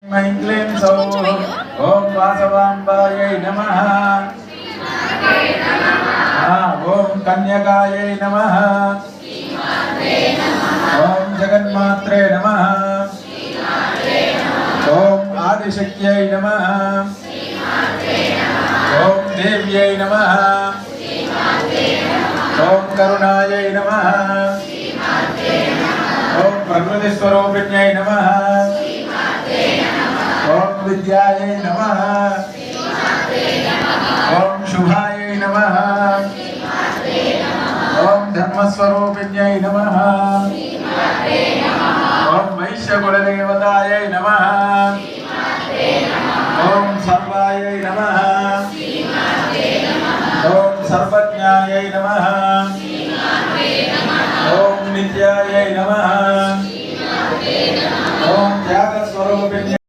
ऐं सौः ओम वासवाम्बायै नमः। ओम कन्यकायै नमः। ओम जगन्मात्रे नमः। ओम आदिशक्त्यै नमः। ओम देव्यै नमः। ओम करुणायै नमः। ओम प्रकृति स्वरूपिण्यै नमः। ओम विद्यायै नमः। ओम शुभायै नमः। ओम धर्मस्वरूपिण्यै नमः। ओम वैश्यकुलदेवतायै नमः। ओम सर्वायै नमः। ओम सर्वज्ञायै नमः। ओम नित्यायै नमः।